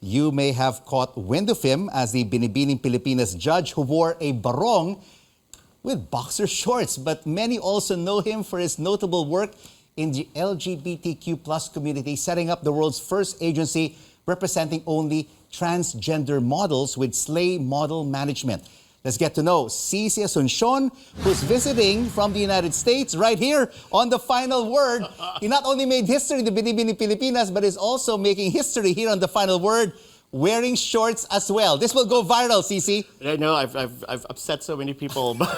You may have caught wind of him as the Binibining Pilipinas judge who wore a barong with boxer shorts. But many also know him for his notable work in the LGBTQ plus community, setting up the world's first agency representing only transgender models with Slay Model Management. Let's get to know Cece Asuncion, who's visiting from the United States right here on The Final Word. He not only made history in the Binibining Pilipinas, but is also making history here on The Final Word, wearing shorts as well. This will go viral, Cece. I know I've upset so many people, but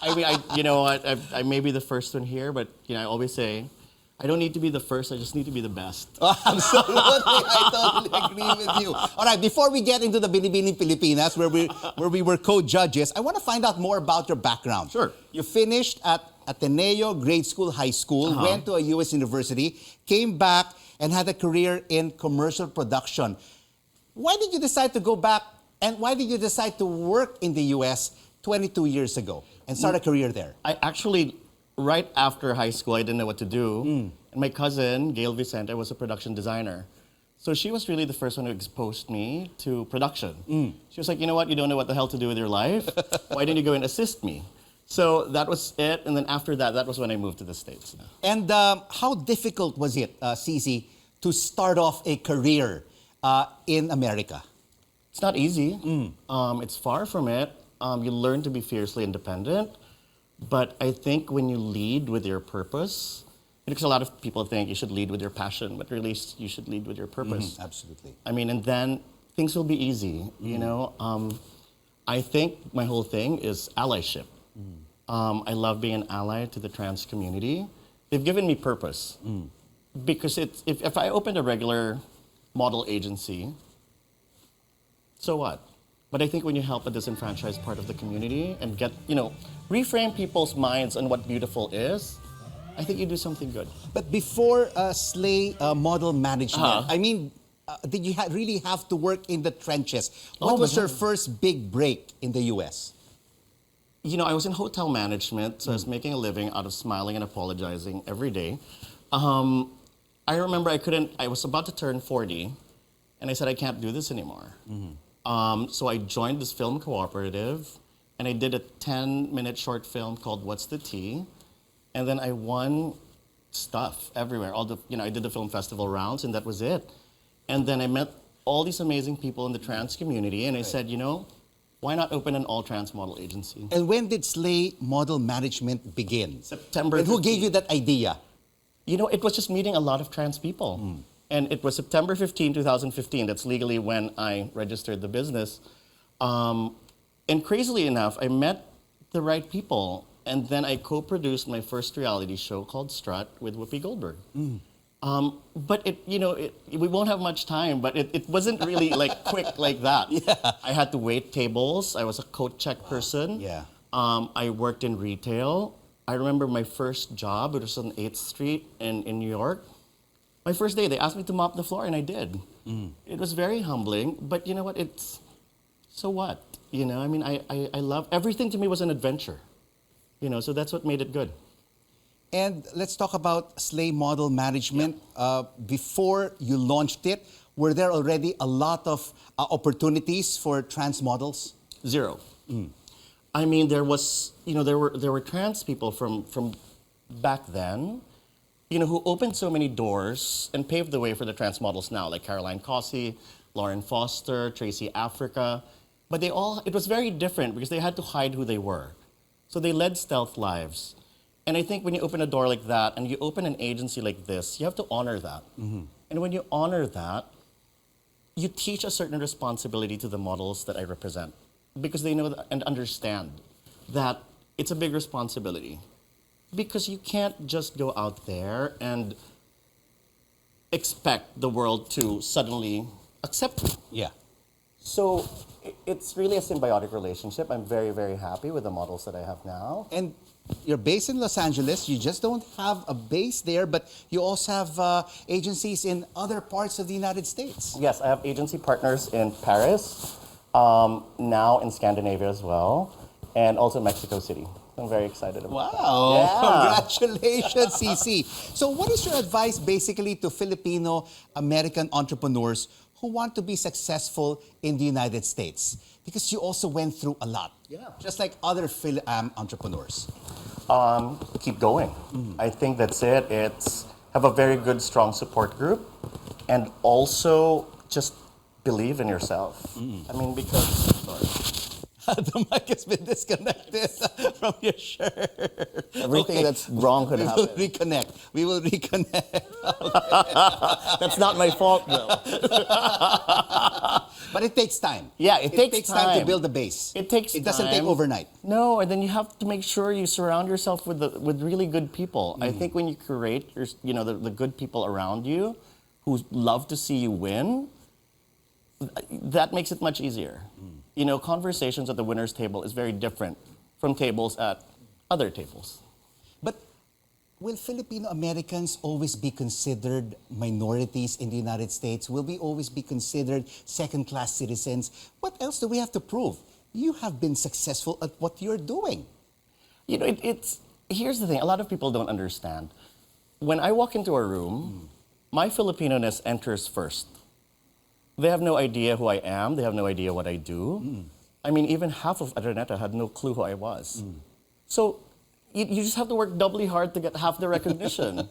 I mean, you know what? I may be the first one here, but you know, I always say, I don't need to be the first, I just need to be the best. Absolutely, I totally agree with you. All right, before we get into the Binibining Pilipinas, where we were co-judges, I want to find out more about your background. Sure. You finished at Ateneo Grade School High School, went to a U.S. university, came back, and had a career in commercial production. Why did you decide to go back, and why did you decide to work in the U.S. 22 years ago and start a career there? I actually, right after high school, I didn't know what to do. And my cousin, Gail Vicente, was a production designer. So she was really the first one who exposed me to production. She was like, you know what, you don't know what the hell to do with your life. Why didn't you go and assist me? So that was it. And then after that, that was when I moved to the States. And how difficult was it, Cece, to start off a career in America? It's not easy. It's far from it. You learn to be fiercely independent. But I think when you lead with your purpose, because a lot of people think you should lead with your passion, but really you should lead with your purpose. Absolutely. I mean, and then things will be easy, you know? I think my whole thing is allyship. I love being an ally to the trans community. They've given me purpose. Because if I opened a regular model agency, so what? But I think when you help a disenfranchised part of the community and get, you know, reframe people's minds on what beautiful is, I think you do something good. But before Slay Model Management, I mean, did you really have to work in the trenches? What was your first big break in the U.S.? You know, I was in hotel management, so I was making a living out of smiling and apologizing every day. I remember I was about to turn 40, and I said, I can't do this anymore. So I joined this film cooperative, and I did a 10-minute short film called What's the Tea? And then I won stuff everywhere. I did the film festival rounds, and that was it. And then I met all these amazing people in the trans community, and I said, you know, why not open an all-trans model agency? And when did Slay Model Management begin? September. And who gave you that idea? You know, it was just meeting a lot of trans people. And it was September 15, 2015. That's legally when I registered the business. And crazily enough, I met the right people. And then I co-produced my first reality show called Strut with Whoopi Goldberg. But we won't have much time, but it wasn't really like quick like that. I had to wait tables. I was a coat check person. I worked in retail. I remember my first job, it was on 8th Street in New York. My first day, they asked me to mop the floor, and I did. It was very humbling, but you know what, so what? You know, I mean, I love, everything to me was an adventure. You know, so that's what made it good. And let's talk about Slay Model Management. Before you launched it, were there already a lot of opportunities for trans models? Zero. I mean, there were trans people from back then, you know, who opened so many doors and paved the way for the trans models now, like Caroline Cossey, Lauren Foster, Tracy Africa. But it was very different because they had to hide who they were. So they led stealth lives. And I think when you open a door like that and you open an agency like this, you have to honor that. And when you honor that, you teach a certain responsibility to the models that I represent because they know and understand that it's a big responsibility. Because you can't just go out there and expect the world to suddenly accept you. So it's really a symbiotic relationship. I'm very, very happy with the models that I have now. And you're based in Los Angeles. You just don't have a base there, but you also have agencies in other parts of the United States. Yes, I have agency partners in Paris, now in Scandinavia as well, and also Mexico City. I'm very excited about that. Wow, Yeah. congratulations, Cece. So what is your advice basically to Filipino American entrepreneurs who want to be successful in the United States? Because you also went through a lot, just like other Fil-Am entrepreneurs. Keep going. I think that's it. It's have a very good, strong support group, and also just believe in yourself. I mean, because The mic has been disconnected from your shirt. everything that's wrong could happen. We will reconnect. That's not my fault, though. But it takes time. Yeah, it takes time to build a base. It takes It doesn't time. take overnight. No, and then you have to make sure you surround yourself with really good people. I think when you curate the good people around you who love to see you win, that makes it much easier. Conversations at the winner's table is very different from tables at other tables. But will Filipino Americans always be considered minorities in the United States? Will we always be considered second-class citizens? What else do we have to prove? You have been successful at what you're doing. Here's the thing, a lot of people don't understand. When I walk into a room, my Filipino-ness enters first. They have no idea who I am. They have no idea what I do. I mean, even half of Araneta had no clue who I was. So you just have to work doubly hard to get half the recognition.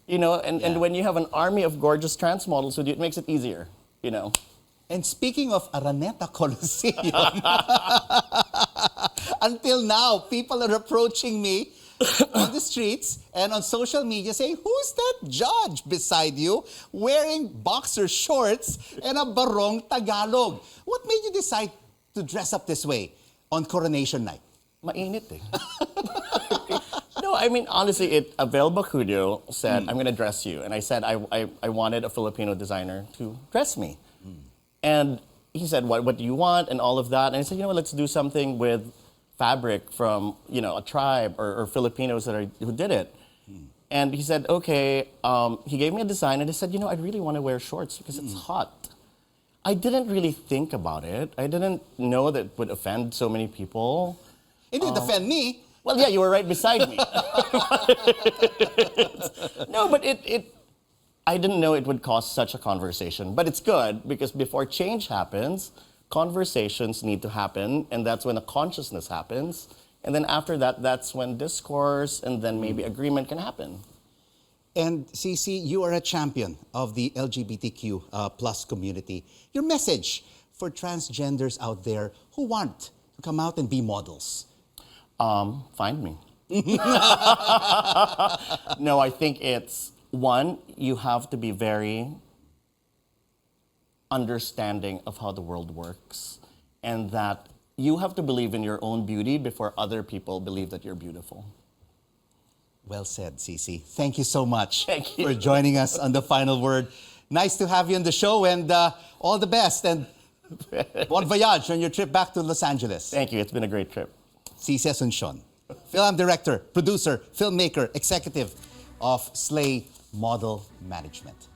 And when you have an army of gorgeous trans models with you, it makes it easier. And speaking of Araneta Coliseum, until now, people are approaching me on the streets and on social media saying, who's that judge beside you wearing boxer shorts and a barong Tagalog? What made you decide to dress up this way on coronation night? Mainit eh. No, I mean, honestly, Abel Bacudio said, I'm going to dress you. And I said I wanted a Filipino designer to dress me. And he said, what do you want? And all of that. And I said, let's do something with fabric from, a tribe or Filipinos who did it. And he said, okay. He gave me a design and I said, I really want to wear shorts because it's hot. I didn't really think about it. I didn't know that it would offend so many people. It didn't offend me. Well, yeah, you were right beside me. No, but I didn't know it would cause such a conversation. But it's good because before change happens, conversations need to happen, and that's when a consciousness happens. And then after that, that's when discourse and then maybe agreement can happen. And Cece, you are a champion of the LGBTQ plus community. Your message for transgenders out there who want to come out and be models? Find me. No, I think it's, one, you have to be very understanding of how the world works, and that you have to believe in your own beauty before other people believe that you're beautiful. Well said, Cece. Thank you so much Thank you. for joining us on The Final Word. Nice to have you on the show, and all the best, and bon voyage on your trip back to Los Angeles. Thank you. It's been a great trip. Cece Asuncion, Fil-Am director, producer, filmmaker, executive of Slay Model Management.